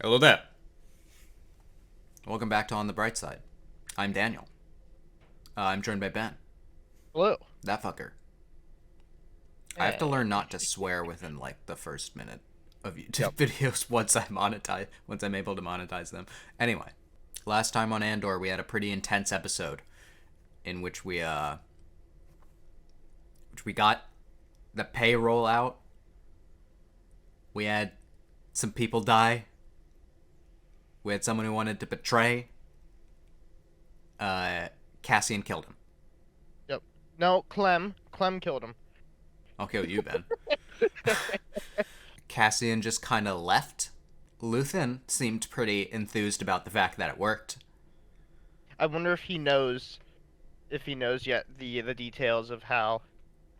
Hello there. Welcome back to On the Bright Side. I'm Daniel. I'm joined by Ben. Hello. That fucker. I have to learn not to swear within like the first minute of YouTube videos once I'm able to monetize them. Anyway, last time on Andor we had a pretty intense episode in which we got the payroll out. We had some people die. We had someone who wanted to betray. Cassian killed him. Yep. No, Clem killed him. I'll kill you, Ben. Cassian just kind of left. Luthen seemed pretty enthused about the fact that it worked. I wonder if he knows yet the details of how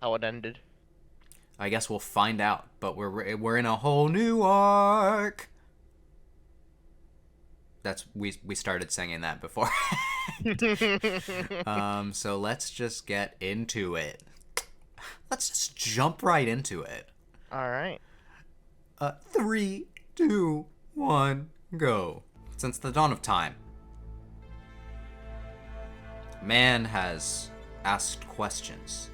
it ended. I guess we'll find out, but we're in a whole new arc. We started singing that before. So let's just get into it. Let's just jump right into it. All right. 3, 2, 1, go. Since the dawn of time, man has asked questions.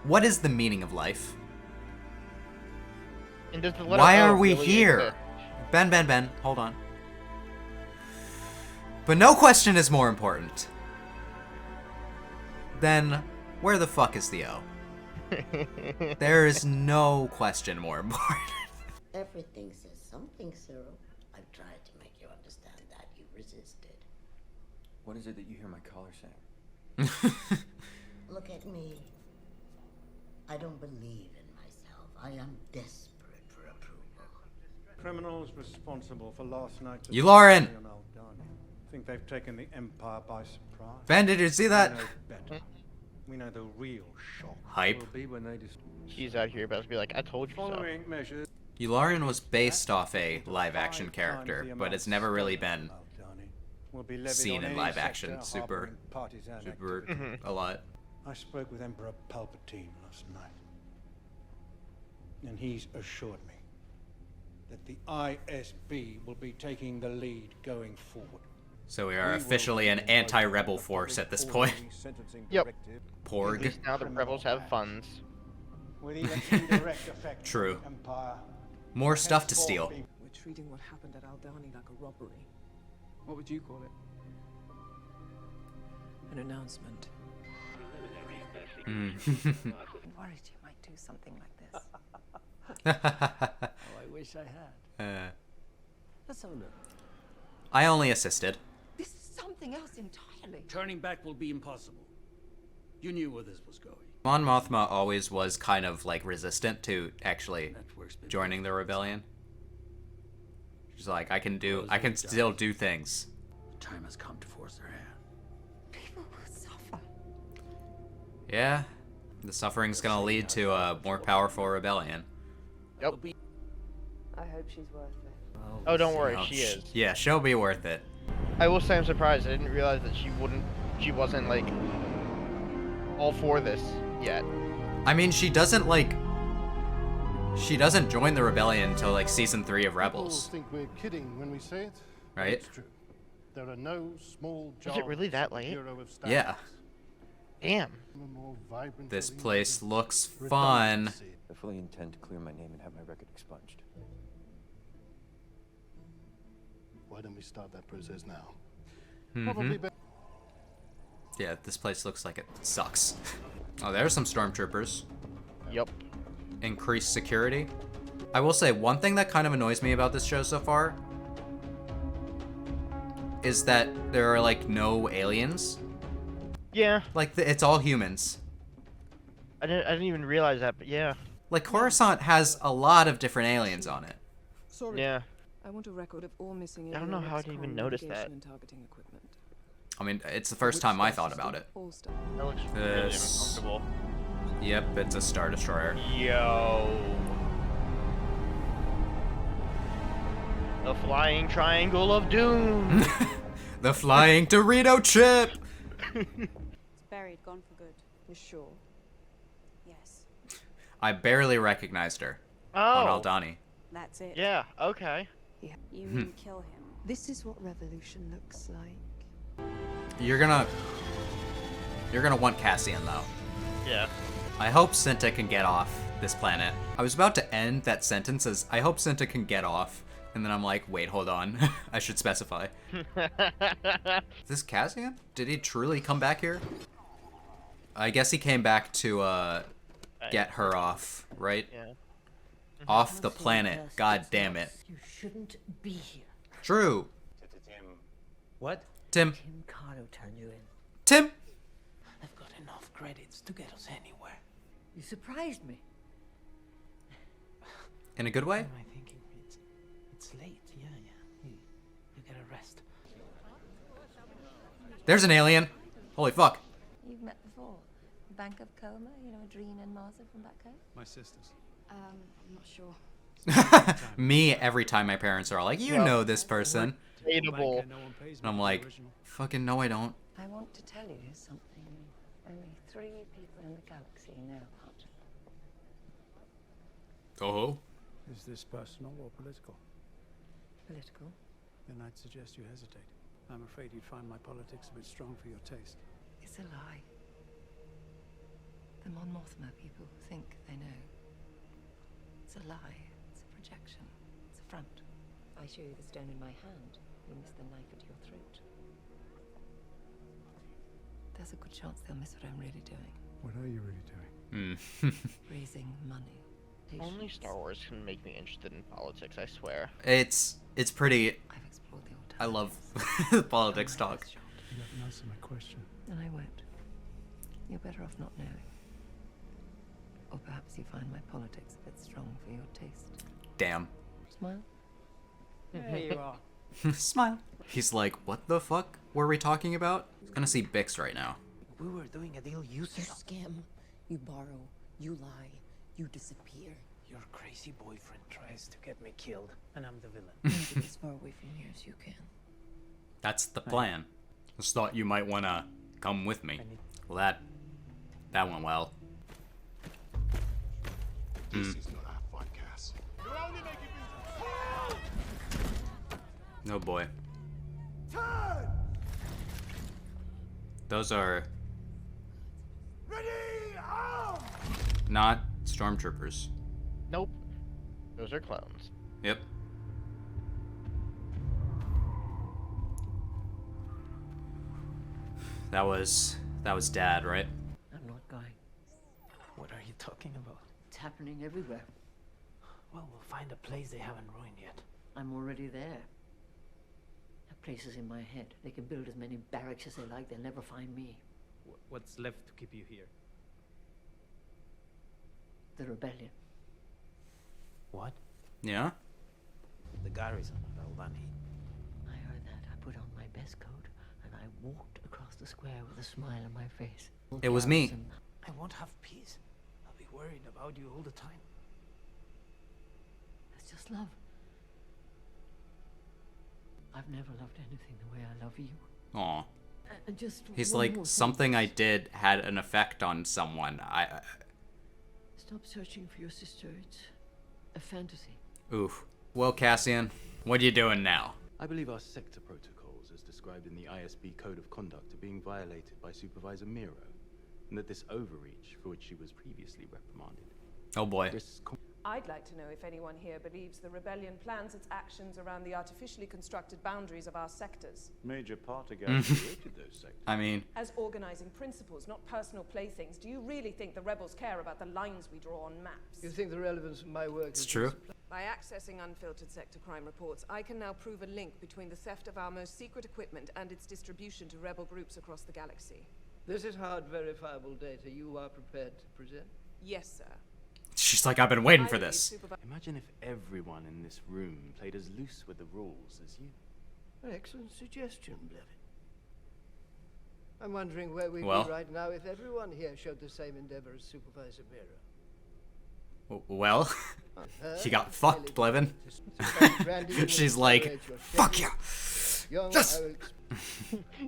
What is the meaning of life? And does the letter Why O are we really here? exist? Ben, hold on. But no question is more important. Then, where the fuck is the O? There is no question more important. Everything says something, Cyril. I've tried to make you understand that. You resisted. What is it that you hear my caller saying? Look at me. I don't believe in myself. I am desperate for approval. Criminals responsible for last night's Lauren! attack on Aldahni think they've taken the Empire by surprise. Ben, did you see that? We know better. We know the real shock Hype. will be when they She's out here about to be like, I told you so. following measures. Lauren was based off a live-action character, but it's never really been Aldahni will be levied seen on in any live sector action harboring partisan super activity. a lot. I spoke with Emperor Palpatine last night, and he's assured me that the ISB will be taking the lead going forward. So we are officially an anti-rebel force at this point. Yep. At Porg. least now the rebels have funds. With even indirect effect True. on the Empire. More stuff to steal. We're treating what happened at Aldahni like a robbery. What would you call it? An announcement. I'm worried you might do something like this. Oh, I wish I had. Let's have a look. I only assisted. This is something else entirely. Turning back will be impossible. You knew where this was going. Mon Mothma always was kind of like resistant to actually Network's been joining the rebellion. She's like, I can Those still do things. The time has come to force their hand. People will suffer. Yeah, the suffering's gonna lead to a more powerful rebellion. Yep. I hope she's worth it. Oh, don't worry, she is. Yeah, she'll be worth it. I will say I'm surprised. I didn't realize that she wasn't like all for this yet. I mean, she doesn't join the rebellion until like season 3 of Rebels, People think we're kidding when we say it. right? It's true. There are no small Is jobs. it really that late? Hero of Yeah. Damn. a more vibrant This arena place than looks fun. redundancy. I fully intend to clear my name and have my record expunged. Why don't we start that process now? Mhm. Probably better. Yeah, this place looks like it sucks. Oh, there's some stormtroopers. Yep. Increased security. I will say, one thing that kind of annoys me about this show so far is that there are like no aliens. Yeah. Like it's all humans. I didn't even realize that, but yeah. Like Coruscant has a lot of different aliens on it. Sorry. Yeah. I want a record of all missing I don't know how I didn't even notice that. navigation and targeting equipment. I mean, it's the first time I thought about it. All stuff. That looks really This- uncomfortable. Yep, it's a Star Destroyer. Yo. The flying triangle of doom. The flying Dorito chip! It's buried, gone for good. You sure? Yes. I barely recognized her Oh. on Aldahni. That's it. Yeah. Okay. You kill him. This is what revolution looks like. You're gonna want Cassian though. Yeah. I hope Cinta can get off this planet. I was about to end that sentence as I hope Cinta can get off, and then I'm like, wait, hold on. I should specify. Is this Cassian? Did he truly come back here? I guess he came back to get her off, right? Yeah. Off the planet. God damn it. You shouldn't be here. True. What? Tim. Tim Carter turned you in. Tim! I've got enough credits to get us anywhere. You surprised me. In a good way? What am I thinking? It's late. Yeah. You get a rest. There's an alien. Holy fuck. You've met before. Bank of Coma, you know, Adrien and Martha from back home? My sisters. I'm not sure. Me, every time my parents are all like, you know this person. Relatable. And I'm like, fucking no, I don't. I want to tell you something. Only 3 people in the galaxy know about it. Oh. Is this personal or political? Political? Then I'd suggest you hesitate. I'm afraid you'd find my politics a bit strong for your taste. It's a lie. The Mon Mothma people think they know. It's a lie. It's a projection. It's a front. If I show you the stone in my hand, you'll miss the knife at your throat. There's a good chance they'll miss what I'm really doing. What are you really doing? Raising money. Only Star Wars can make me interested in politics, I swear. It's pretty. I've explored the I alternatives. love politics talk. You haven't answered my question. And I won't. You're better off not knowing. Or perhaps you find my politics a bit strong for your taste. Damn. Smile? There you are. Smile. He's like, what the fuck were we talking about? I'm gonna see Bix right now. We were doing a deal. You You said scam. You borrow. You lie. You disappear. your crazy boyfriend tries to get me killed, and I'm the villain. Get as far away from here as you can. That's the plan. Just thought you might wanna come with me. Well, that went well. This is not our fight, Cass. Oh boy. Those are not stormtroopers. Nope. Those are clones. Yep. That was Dad, right? I'm not going. What are you talking about? It's happening everywhere. Well, we'll find a place they haven't ruined yet. I'm already there. That place is in my head. They can build as many barracks as they like. They'll never find me. What's left to keep you here? The rebellion. What? Yeah. The garrison of Aldahni. I heard that. I put on my best coat and I walked across the square with a smile on my face. It was me. Garrison. I won't have peace. I'll be worried about you all the time. That's just love. I've never loved anything the way I love you. Aw. And just He's one like, more something thing. I did had an effect on someone. Stop searching for your sister. It's a fantasy. Oof. Well, Cassian, what are you doing now? I believe our sector protocols, as described in the ISB Code of Conduct, are being violated by Supervisor Miro, and that this overreach, for which she was previously reprimanded, Oh boy. risks I'd like to know if anyone here believes the rebellion plans its actions around the artificially constructed boundaries of our sectors. Major Partigan created those sectors. I mean, As organizing principles, not personal playthings, do you really think the rebels care about the lines we draw on maps? You think the relevance of my work it's is true. By accessing unfiltered sector crime reports, I can now prove a link between the theft of our most secret equipment and its distribution to rebel groups across the galaxy. This is hard verifiable data you are prepared to present? Yes, sir. She's like, I've been waiting for I lead this. Imagine if everyone in this room played as loose with the rules as you. Excellent suggestion, Blevin. I'm wondering where we'd Well. be right now if everyone here showed the same endeavor as Supervisor Miro. Well, she got fucked, Blevin. She's like, fuck you. Yes.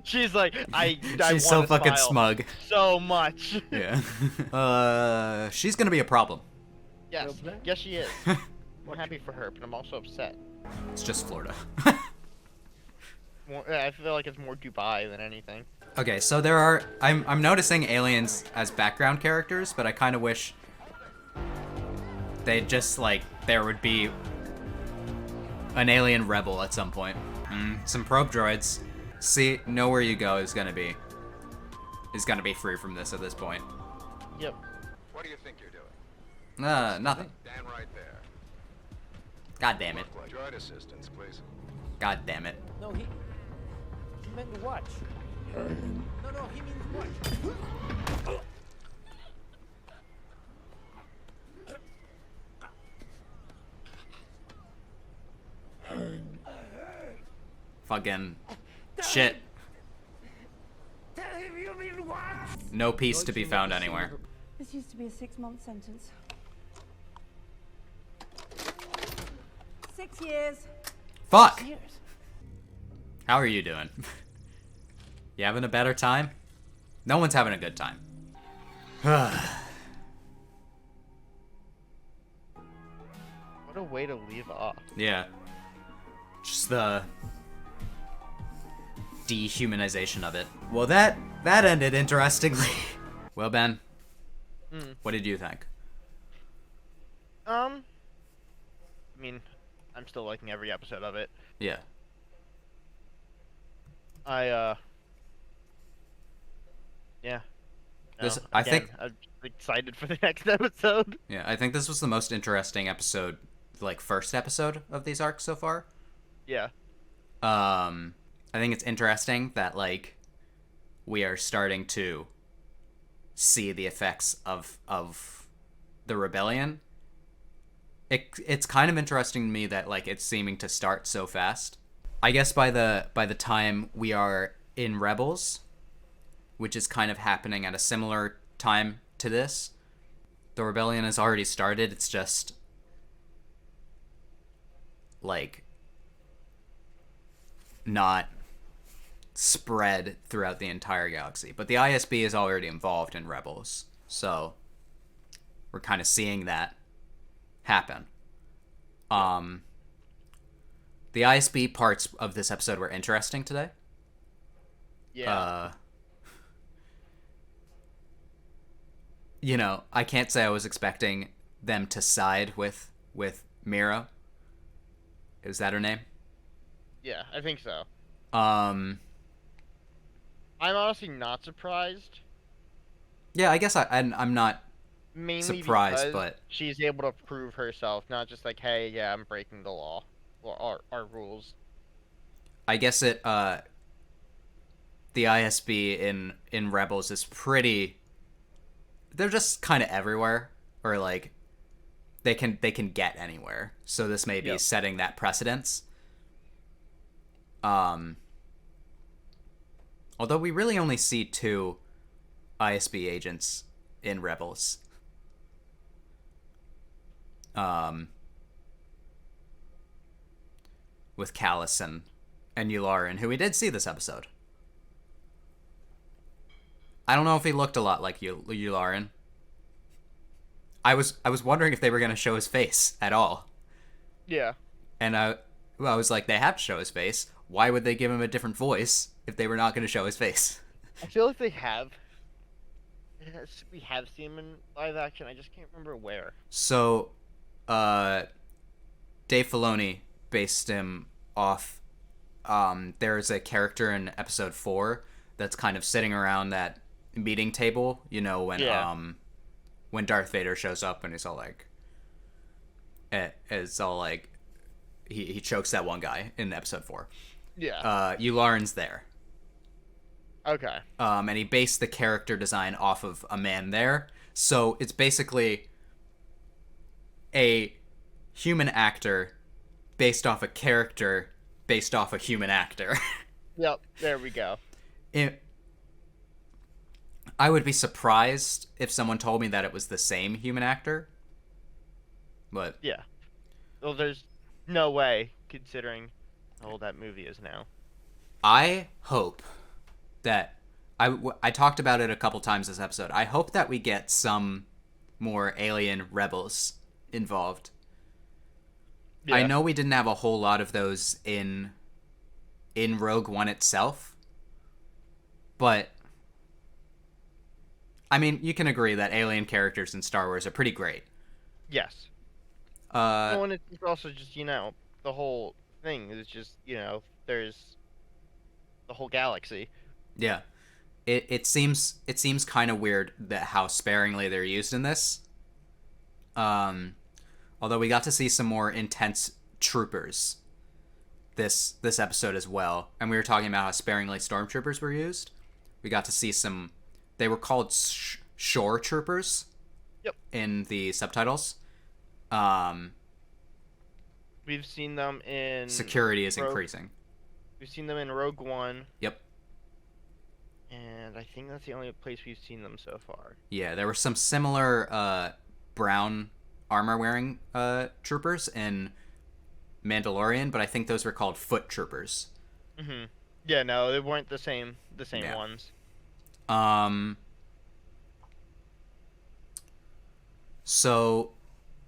She's like, I She's so wanna fucking smile smug. so much. Yeah. She's gonna be a problem. Yes, No plan? yes, she is. I'm happy for her, but I'm also upset. It's just Florida. I feel like it's more Dubai than anything. Okay, so I'm noticing aliens as background characters, but I kind of wish they just like there would be an alien rebel at some point. Some probe droids. See, know where you go is gonna be free from this at this point. Yep. What do you think you're doing? Nothing. Stand right there. God damn it. Droid assistance, please. God damn it. No, he meant to watch. No, he means watch. Fucking shit. No peace to be found anywhere. This used to be a 6-month sentence. 6 years. Fuck! How are you doing? You having a better time? No one's having a good time. What a way to leave off. Yeah. Just the dehumanization of it. Well, that ended interestingly. Well, Ben, what did you think? I mean, I'm still liking every episode of it. Yeah. Yeah. This, No, I again, think. I'm excited for the next episode. Yeah, I think this was the most interesting episode, like first episode of these arcs so far. Yeah. I think it's interesting that like we are starting to see the effects of the rebellion. It's kind of interesting to me that like it's seeming to start so fast. I guess by the time we are in Rebels, which is kind of happening at a similar time to this, the rebellion has already started. It's just like not spread throughout the entire galaxy. But the ISB is already involved in Rebels, so we're kind of seeing that happen. The ISB parts of this episode were interesting today. Yeah. You know, I can't say I was expecting them to side with Mira. Is that her name? Yeah, I think so. I'm honestly not surprised. Yeah, I guess I'm not Mainly surprised, because but she's able to prove herself, not just like, hey, yeah, I'm breaking the law or our rules. I guess the ISB in Rebels is pretty. They're just kind of everywhere, or like they can get anywhere. So this may be setting that precedence. Although we really only see 2 ISB agents in Rebels. With Callus and Yularen, who we did see this episode. I don't know if he looked a lot like Yularen. I was wondering if they were going to show his face at all. Yeah. And I was like, they have to show his face. Why would they give him a different voice if they were not going to show his face? I feel like they have. Yes, we have seen him in live action. I just can't remember where. So, Dave Filoni based him off. There's a character in episode 4 that's kind of sitting around that meeting table. You know, when Darth Vader shows up and he's all like, it's all like, he chokes that one guy in episode 4. Yeah. Yularen's there. Okay. And he based the character design off of a man there. So it's basically a human actor based off a character based off a human actor. Yep, there we go. I would be surprised if someone told me that it was the same human actor. But yeah. Well, there's no way, considering how old that movie is now. I hope that I talked about it a couple times this episode. I hope that we get some more alien rebels involved. Yeah. I know we didn't have a whole lot of those in Rogue One itself, but I mean, you can agree that alien characters in Star Wars are pretty great. Yes. Uh, Well, and it's also just, the whole thing is just, there's the whole galaxy. yeah. It seems kind of weird that how sparingly they're used in this. Although we got to see some more intense troopers this episode as well, and we were talking about how sparingly stormtroopers were used. We got to see some. They were called shore troopers. Yep. In the subtitles. We've seen them in Security is increasing. We've seen them in Rogue One. Yep. And I think that's the only place we've seen them so far. Yeah, there were some similar brown armor-wearing troopers in Mandalorian, but I think those were called foot troopers. Mm-hmm. Yeah, no, they weren't the same Yeah. ones. So,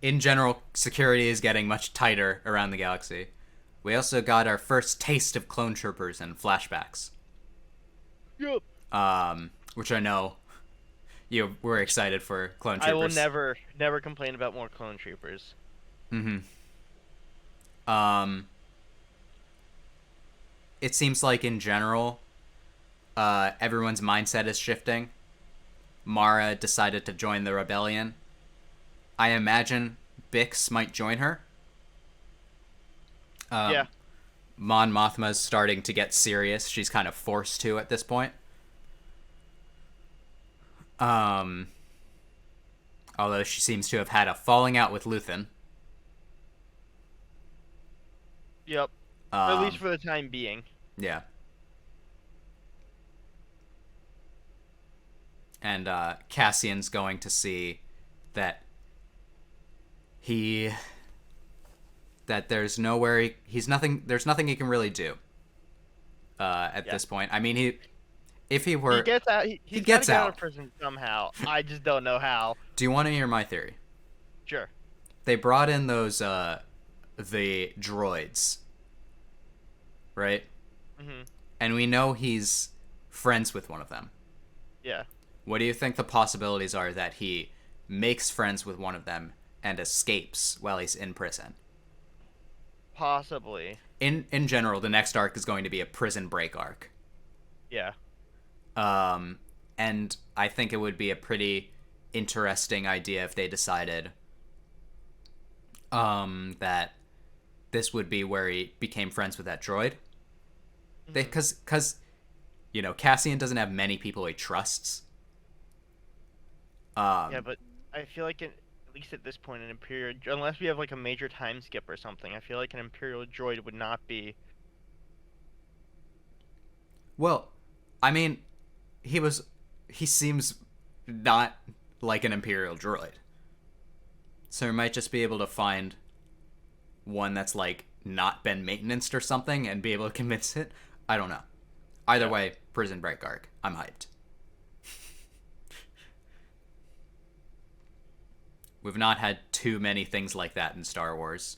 in general, security is getting much tighter around the galaxy. We also got our first taste of clone troopers and flashbacks. Yep. Which I know you were excited for clone troopers. I will never complain about more clone troopers. Mm-hmm. It seems like in general, everyone's mindset is shifting. Mara decided to join the rebellion. I imagine Bix might join her. Yeah. Mon Mothma's starting to get serious. She's kind of forced to at this point. Although she seems to have had a falling out with Luthen. Yep. At least for the time being. Yeah. And Cassian's going to see that there's nowhere there's nothing he can really do at this point. I mean, if he were, he gets out. He gets gotta get out of prison somehow. I just don't know how. Do you want to hear my theory? Sure. They brought in those the droids, right? Mm-hmm. And we know he's friends with one of them. Yeah. What do you think the possibilities are that he makes friends with one of them and escapes while he's in prison? Possibly. In general, the next arc is going to be a prison break arc. Yeah. And I think it would be a pretty interesting idea if they decided that this would be where he became friends with that droid. Because Cassian doesn't have many people he trusts. Yeah, but I feel like at least at this point, an Imperial, unless we have like a major time skip or something, I feel like an Imperial droid would not be. Well, I mean, he seems not like an Imperial droid. So we might just be able to find one that's like not been maintenanced or something and be able to convince it. I don't know. Either way, prison break arc. I'm hyped. We've not had too many things like that in Star Wars.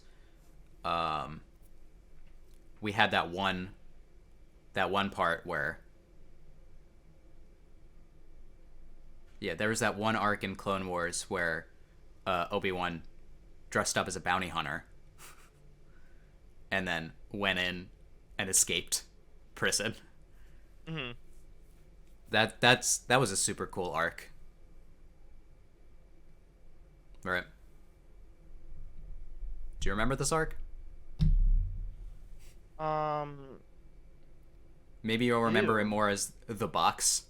We had that one part where there was that one arc in Clone Wars where Obi-Wan dressed up as a bounty hunter and then went in and escaped prison. Mm-hmm. That was a super cool arc. Right. Do you remember this arc? Maybe you'll remember it more as the box.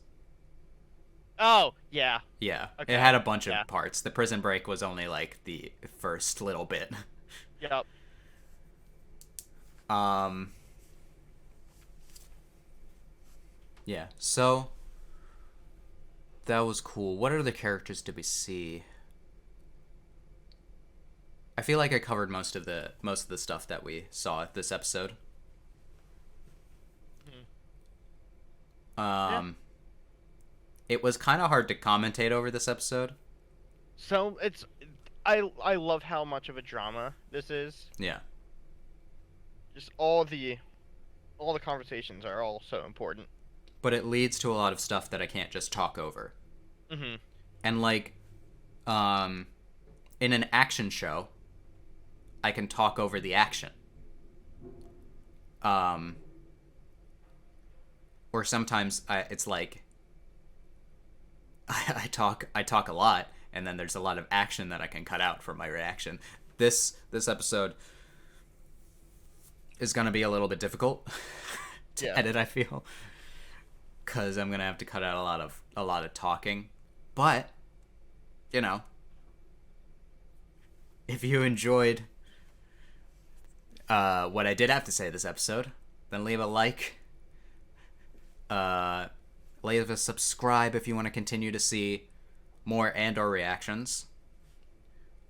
Oh, yeah. Yeah. Okay. It had a bunch of parts. The prison break was only like the first little bit. Yep. Yeah, so that was cool. What other characters did we see? I feel like I covered most of the stuff that we saw this episode. Yeah. It was kind of hard to commentate over this episode. So I love how much of a drama this is. Yeah. Just all the conversations are all so important. But it leads to a lot of stuff that I can't just talk over. Mm-hmm. And like, in an action show, I can talk over the action. Or sometimes it's like I talk a lot, and then there's a lot of action that I can cut out from my reaction. This episode is gonna be a little bit difficult to edit, I feel, because I'm gonna have to cut out a lot of talking. But you know, if you enjoyed what I did have to say this episode, then leave a like. Leave a subscribe if you want to continue to see more Andor reactions.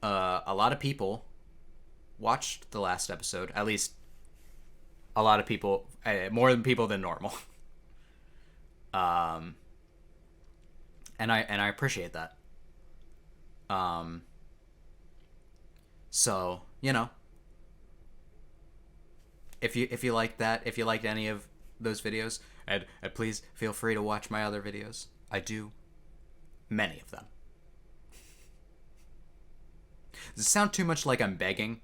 A lot of people watched the last episode. At least a lot of people, more people than normal. And I appreciate that. So, you know, if you like that, if you liked any of those videos, and please feel free to watch my other videos. I do many of them. Does it sound too much like I'm begging?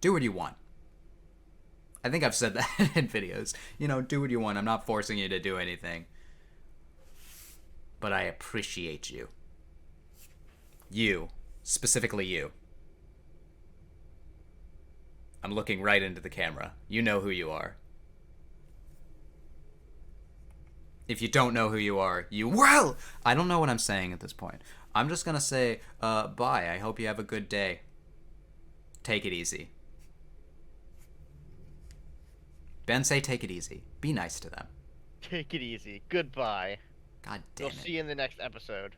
Do what you want. I think I've said that in videos. You know, do what you want. I'm not forcing you to do anything. But I appreciate you. You. Specifically you. I'm looking right into the camera. You know who you are. If you don't know who you are, you will! I don't know what I'm saying at this point. I'm just gonna say, bye. I hope you have a good day. Take it easy. Ben, say take it easy. Be nice to them. Take it easy. Goodbye. God damn We'll it. see you in the next episode.